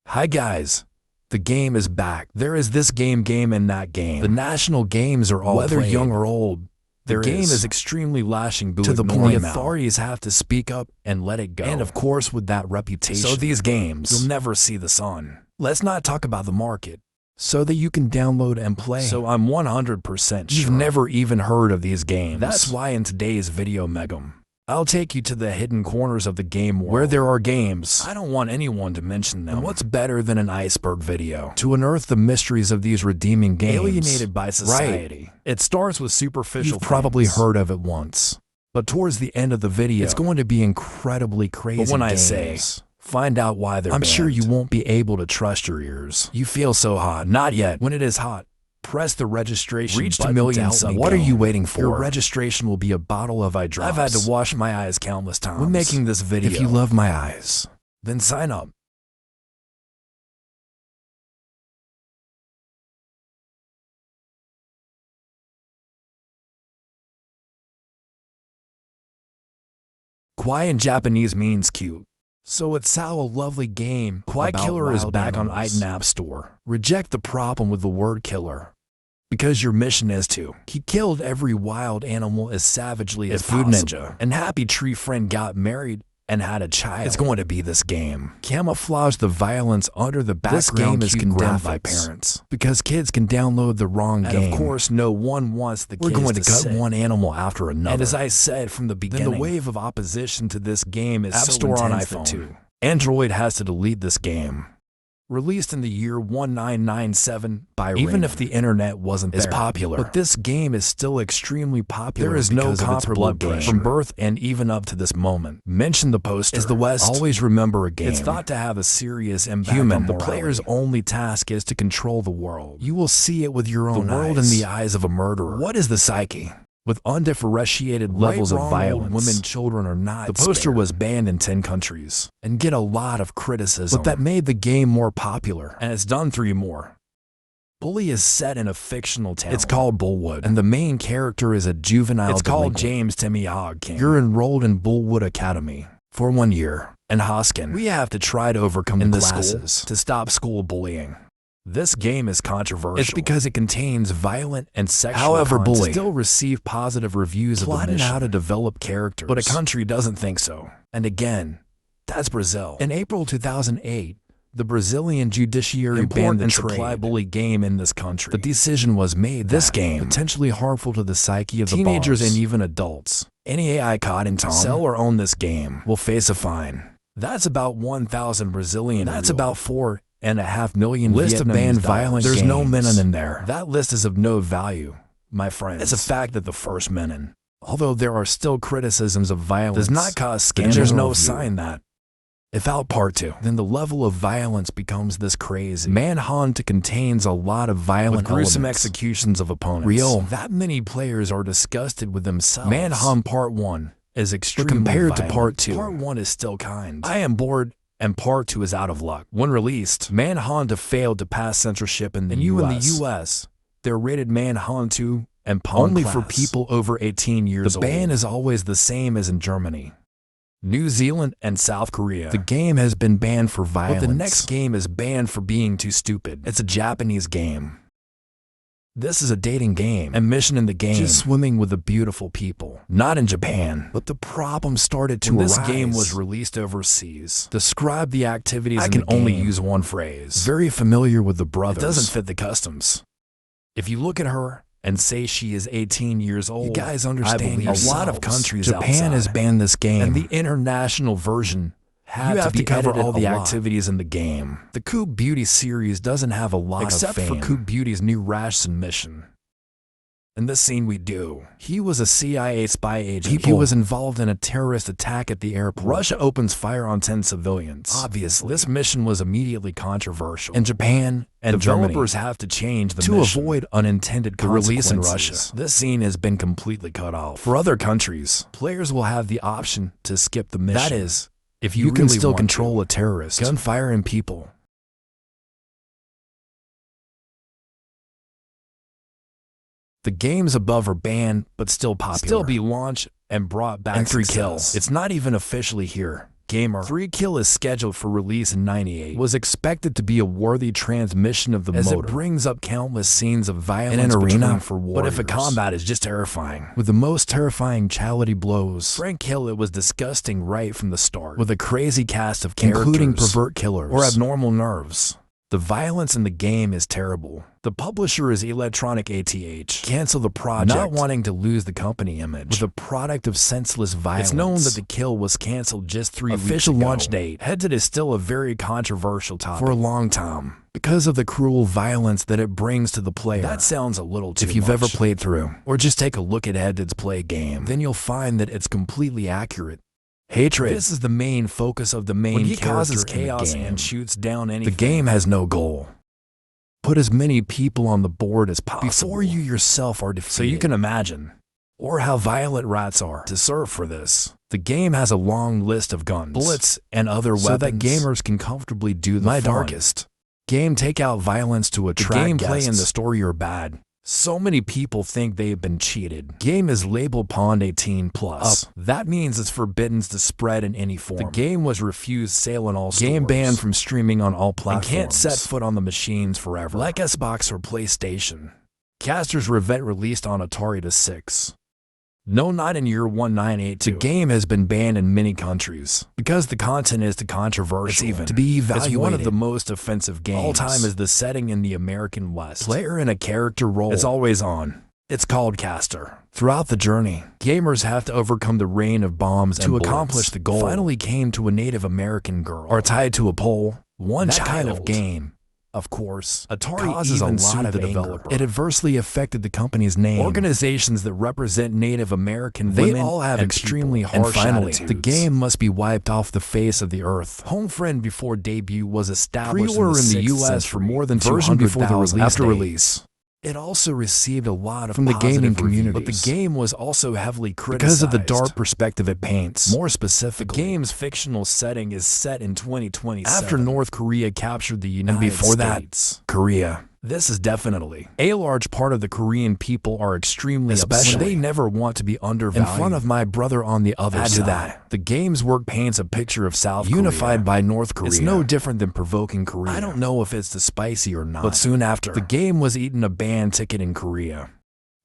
Hi guys, the game is back. There is this game and that game. The national games are all Whether played. young or old, The game is extremely lashing to the point the authorities have to speak up and let it go. And of course with that reputation. So these games, you'll never see the sun. Let's not talk about the market. so that you can download and play. So I'm 100% sure You've never even heard of these games. That's why in today's video Megam, I'll take you to the hidden corners of the game world. Where there are games, I don't want anyone to mention them. And what's better than an Iceberg video? To unearth the mysteries of these redeeming games. Alienated by society. Right. It starts with superficial You've probably things. heard of it once. But towards the end of the video, It's going to be incredibly crazy. But when I games. say, find out why they're I'm banned. sure you won't be able to trust your ears. You feel so hot. Not yet. When it is hot, press the registration Reached button a million to help me What are game. you waiting for? Your registration will be a bottle of eye drops. I've had to wash my eyes countless times. When making this video, If you love my eyes, then sign up. Kwai in Japanese means cute. So it's how a lovely game. Kwai about Killer is wild back on animals. App Store. Reject the problem with the word killer. Because your mission is to. He killed every wild animal as savagely as Food possible. Ninja. And Happy Tree Friend got married and had a child. It's going to be this game. Camouflage the violence under the background. This game is cute condemned by graphics. parents. Because kids can download the wrong And game. of course, no one wants the We're kids going to to cut sit. one animal after another. And as I said from the beginning, the wave of opposition to this game is App so Store on intense that iPhone. too. Android has to delete this game. Released in the year 1997 by Even Raymond. if the internet wasn't is there. popular. But this game is still extremely popular. There is no because of its comparable blood game. pressure. From birth and even up to this moment. Mention the poster. Is the West. Always remember a game. It's It's thought to have a serious impact on The morality. player's only task is to control the world. You will see it with your own The world eyes. in the eyes of a murderer. What is the psyche? With undifferentiated levels wrong, of violence, old women, children are not. The spared. poster was banned in 10 countries and get a lot of criticism. But that made the game more popular, and it's done 3 more. Bully is set in a fictional town. It's called Bullwood. and the main character is a juvenile. It's called delinquent. James Timmy Hogkin. You're enrolled in Bullwood Academy for 1 year. And Hoskin, we have to try to overcome In the the classes school. to stop school bullying. This game is controversial. It's because it contains violent and sexual However, content. Bully Still receive positive reviews of the plotted mission. how to develop characters. But a country doesn't think so. And again, that's Brazil. In April 2008, the Brazilian judiciary Import banned the and supply trade. bully game in this country. The decision was made this game, potentially harmful to the psyche of teenagers the bars. and even adults. Any AI caught in time, sell or own this game will face a fine. That's about 1,000 Brazilian. That's about 4.5 million list of banned violent There's games. no menon in there. That list is of no value, my friends. It's a fact that the first menon, although there are still criticisms of violence, does not cause scandal. There's no sign that. If out part 2, then the level of violence becomes this crazy. Manhunt contains a lot of violent With gruesome elements. Executions of opponents. Real. That many players are disgusted with themselves. Manhunt Part 1 is extremely compared to violent. Part 2, Part 1 is still kind. I am bored, and Part 2 is out of luck. When released, Manhunt failed to pass censorship in the US. In the US, they're rated Manhunt 2 and Pawn Only class. for people over 18 years old. The ban is always the same as in Germany, New Zealand, and South Korea. The game has been banned for violence. But the next game is banned for being too stupid. It's a Japanese game. This is a dating game, and mission in the game, just swimming with the beautiful people. Not in Japan. But the problem started to arise. This game was released overseas. Describe the activities in can the game. only use one phrase. Very familiar with the brothers. It doesn't fit the customs. If you look at her and say she is 18 years old, you guys understand a lot of countries Japan has banned this game. and the international version have to cover all the activities in the game. The Coop Beauty series doesn't have a lot Except of for fame. Coop Beauty's new Rashson mission. In this scene we do. He was a CIA spy agent. He was involved in a terrorist attack at the airport. Russia opens fire on 10 civilians. Obviously, this mission was immediately controversial. In Japan and developers have to change the mission to avoid unintended consequences. Release in Russia. This scene has been completely cut off. For other countries, players will have the option to skip the mission. That is, if you can really still want control a terrorist, gunfire and people. The games above are banned, but still popular. Still be launched and brought back. And 3 kills. It's not even officially here. Gamer 3 Kill is scheduled for release in '98. Was expected to be a worthy transmission of the as motor. it brings up countless scenes of violence in an arena for warriors. But if a combat is just terrifying, with the most terrifying challenge blows. Frank Hill, it was disgusting right from the start, with a crazy cast of characters, including pervert killers or abnormal nerves. The violence in the game is terrible. The publisher is Electronic ATH. Cancel the project, not wanting to lose the company image. With a product of senseless violence. It's known that the kill was canceled just 3 weeks ago. Official launch date. Headset is still a very controversial topic for a long time, because of the cruel violence that it brings to the player. That sounds a little too much. If you've ever played through, or just take a look at Headset's play game, then you'll find that it's completely accurate. Hatred. This is the main focus of the main character. He causes chaos and shoots down anything. The game has no goal. Put as many people on the board as possible before you yourself are defeated. So you can imagine, or how violent rats are, to serve for this. The game has a long list of guns, bullets, and other weapons, so that gamers can comfortably do the darkest game take out violence to attract guests. The gameplay and the story are bad. So many people think they've been cheated. Game is labeled Pond 18+. That means it's forbidden to spread in any form. The game was refused sale in all stores. Game banned from streaming on all platforms. And can't set foot on the machines forever, like Xbox or PlayStation. Caster's Revet released on Atari /6. No, not in year 1982. The game has been banned in many countries because the content is too controversial. It's even to be evaluated. It's one of the most offensive games all time. Is the setting in the American West. Player in a character role. It's always on. It's called Caster. Throughout the journey, gamers have to overcome the rain of bombs to accomplish the goal. Finally came to a Native American girl, or tied to a pole. One child. Kind of game. Of course, Atari causes a lot of anger. It adversely affected the company's name. Organizations that represent Native American women, they all have extremely harsh attitudes. The game must be wiped off the face of the earth. Home Friend before debut was established pre-order in the U.S. for more than 200,000 after release. It also received a lot from the gaming community, but the game was also heavily criticized because of the dark perspective it paints. More specifically, the game's fictional setting is set in 2027 after North Korea captured the United States. And before that, Korea. This is definitely a large part of the Korean people are extremely upset. They never want to be undervalued. In front of my brother on the other side. To that, the game's work paints a picture of South Korea unified by North Korea. It's no different than Provoking Korea. I don't know if it's the spicy or not, but soon after, the game was eaten a ban ticket in Korea.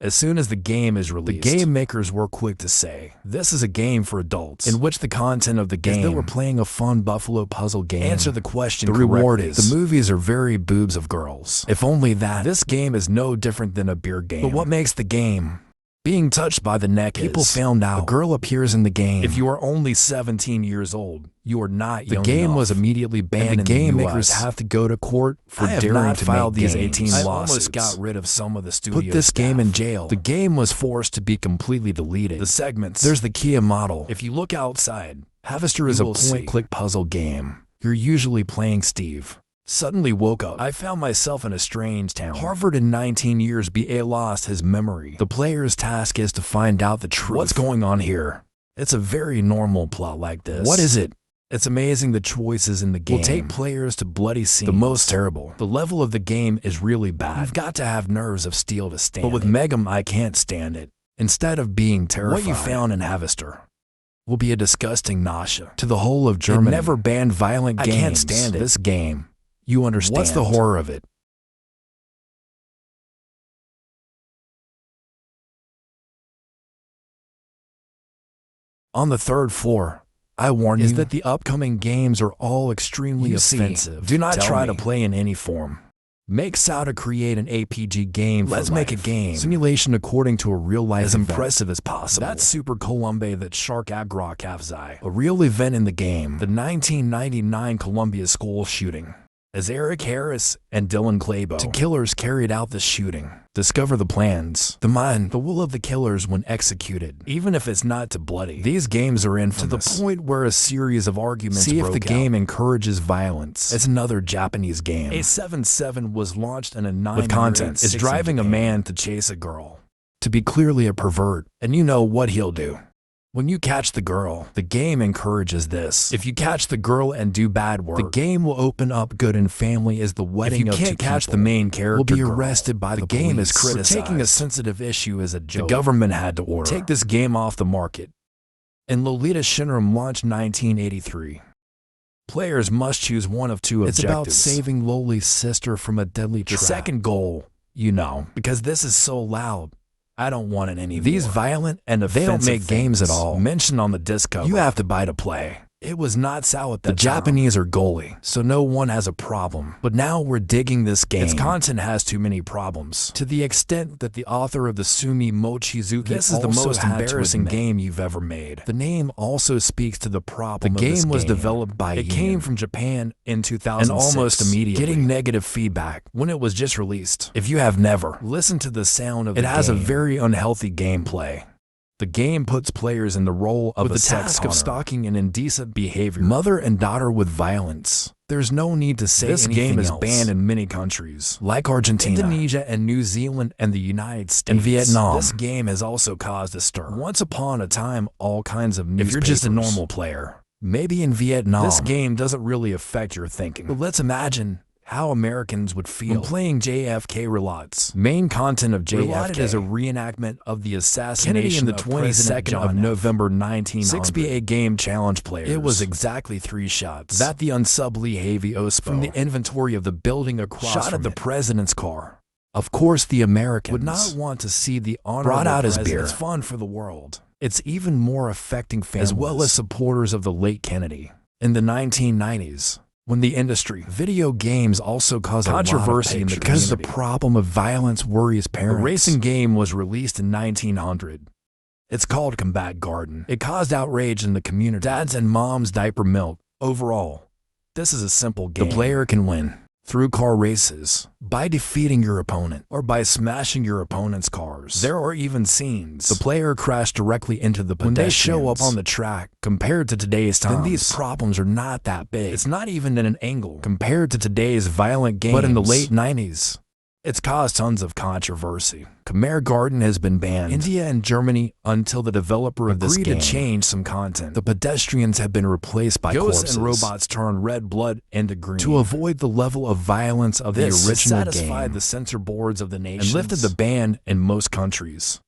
As soon as the game is released, the game makers were quick to say, this is a game for adults, in which the content of the game is that we're playing a fun buffalo puzzle game. Answer the question correctly. The reward is, the movies are very boobs of girls. If only that. This game is no different than a beer game. But what makes the game? Being touched by the neck. People found out a girl appears in the game. If you are only 17 years old, you are not young enough. The game was immediately banned, and the game makers have to go to court for daring to file these 18 lawsuits. I almost got rid of some of the studio Put this game in jail. The game was forced to be completely deleted. The segments. There's the Kia model. If you look outside, Harvester is a point-click puzzle game. You're usually playing Steve. Suddenly woke up. I found myself in a strange town. Harvard in 19 years BA lost his memory. The player's task is to find out the truth. What's going on here? It's a very normal plot like this. What is it? It's amazing the choices in the game will take players to bloody scenes. The most terrible. The level of the game is really bad. You've got to have nerves of steel to stand it. But with Megam, I can't stand it. Instead of being terrified, what you found in Harvester will be a disgusting nausea to the whole of Germany. It never banned violent games. I can't stand it. This game. You understand. What's the horror of it? On the 3rd floor, I warn you, is that the upcoming games are all extremely offensive. Do not try to play in any form. Make how to create an APG game. Let's make a game. Simulation according to a real-life as impressive as possible. That's Super Colombe that Shark Agro Kavzai. A real event in the game. The 1999 Columbia school shooting. As Eric Harris and Dylan Clabo, two killers carried out the shooting. Discover the plans, the mind, the will of the killers when executed, even if it's not too bloody. These games are infamous, to the point where a series of arguments broke out. See if the game encourages violence. It's another Japanese game. A77 was launched in a 9 with content. It's driving a man to chase a girl, to be clearly a pervert, and you know what he'll do. When you catch the girl, the game encourages this. If you catch the girl and do bad work, the game will open up good and family as the wedding of two people. If you can't catch the main character, will be arrested by the game is criticized for taking a sensitive issue as a joke. The government had to order, take this game off the market. and Lolita Shinram launched 1983. Players must choose one of two objectives. It's about saving Loli's sister from a deadly trap. The second goal, because this is so loud, I don't want it anymore. These violent and offensive They don't make games at all. mentioned on the disc cover. You have to buy to play. It was not Sal at The that time. Japanese are goalie. So no one has a problem. But now we're digging this game. Its content has too many problems. To the extent that the author of the Sumi Mochizuki This is the also most had to embarrassing admit, game you've ever made. The name also speaks to the problem The of this game was game. developed by It Yin. came from Japan in 2006. And almost immediately getting negative feedback when it was just released. If you have never listened to the sound of It the has a game, very unhealthy gameplay. The game puts players in the role of With a the sex task hunter, of stalking an indecent behavior, mother and daughter with violence. There's no need to say This anything game is else. banned in many countries, Like Argentina, Indonesia and New Zealand and the United States. and Vietnam. This game has also caused a stir. Once upon a time, all kinds of If newspapers. you're just a normal player, maybe in Vietnam, This game doesn't really affect your thinking. But let's imagine how Americans would feel when playing JFK Reloads. main content of JFK Reloaded is a reenactment of the assassination Kennedy in the of President 22nd John of F. November 1900. 6BA game challenge players. It was exactly 3 shots. that the unsubly heavy Ospo from the inventory of the building across shot from at the it. president's car. Of course, the Americans Would not want to see the honorable brought out his president. beer. It's fun for the world. It's even more affecting families as well as supporters of the late Kennedy. in the 1990s. When the industry, Video games also cause Controversy a in lot the of because the community. problem of violence worries a parents. racing game was released in 1900. It's called Combat Garden. It caused outrage in the community. Dads and moms diaper milk. Overall, this is a simple The game. player can win through car races, by defeating your opponent. or by smashing your opponent's cars. There are even scenes. The player crashed directly into the when pedestrians. they show up on the track, compared to today's times, then these problems are not that big. it's not even at an angle compared to today's violent games. But in the late 90s, it's caused tons of controversy. Khmer Garden has been banned. India and Germany, until the developer of this Agreed game to change some content. The pedestrians have been replaced by ghosts corpses and robots turn red blood into green. to avoid the level of violence of this the original satisfied game the censor boards of the nation and lifted the ban in most countries.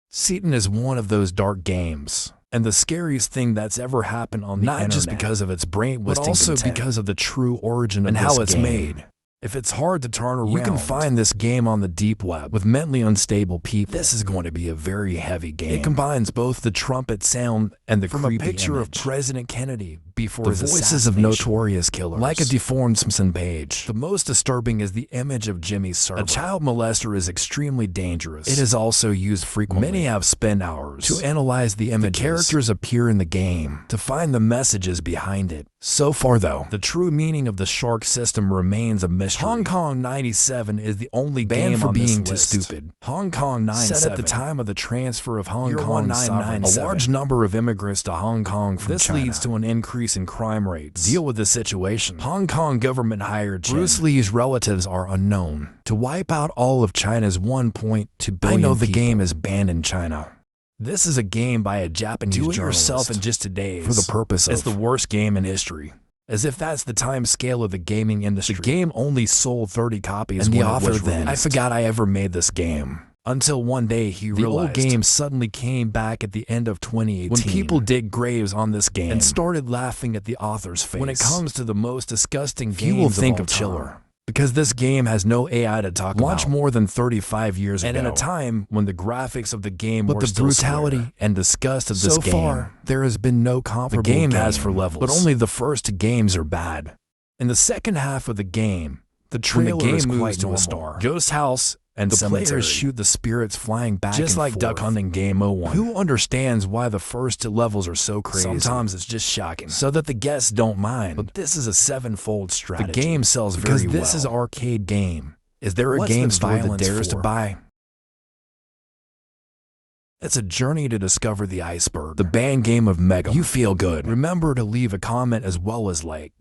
Seton is one of those dark games, and the scariest thing that's ever happened on the not internet. just because of its brain but also because of the true origin and of how this it's game. made. If it's hard to turn around, You can find this game on the deep web with mentally unstable people. this is going to be a very heavy game. It combines both the trumpet sound and the from a creepy picture image. of President Kennedy before the his voices of assassination. notorious killers, like a deformed Simpson page. The most disturbing is the image of Jimmy Server. A child molester is extremely dangerous. It is also used frequently. Many have spent hours to analyze the The images. characters appear in the game to find the messages behind it. So far, though, The true meaning of the shark system remains a mystery. Hong Kong 97 is the only banned game for on being this too list. stupid. Hong Kong 97 Said at the time of the transfer of Hong Year Kong 1997. sovereignty, a large number of immigrants to Hong Kong from This China. leads to an increase in crime rates. Deal with the situation. Hong Kong government hired Bruce Lee's relatives are unknown to wipe out all of China's 1.2 I billion know the people. game is banned in China. This is a game by a Japanese Do it journalist yourself in just 2 days. for the purpose It's of the worst game in history. As if that's the time scale of the gaming industry. The game only sold 30 copies And the when it author was then- released. I forgot I ever made this game. Until one day he The realized old game suddenly came back at the end of 2018 when people dig graves on this game and started laughing at the author's face. When it comes to the most disgusting Few games will think of of all Chiller, time. Because this game has no AI to talk Launched about. more than 35 years And ago. in a time when the graphics of the game But were the still brutality square and disgust of so this game, far, there has been no the comparable game has for levels. but only the first 2 games are bad. In the second half of the game, the When the trailer game is moves quite to a normal. star. Ghost house and The cemetery. players shoot the spirits flying back just and like forth. duck hunting game 01. Who understands why the first 2 levels are so crazy? Sometimes it's just shocking. so that the guests don't mind. But this is a 7-fold strategy. the game sells because very this well. is arcade game. Is there a What's game the store that violence dares to for? buy? It's a journey to discover the iceberg. The band game of Mega. You feel good. Remember to leave a comment as well as like.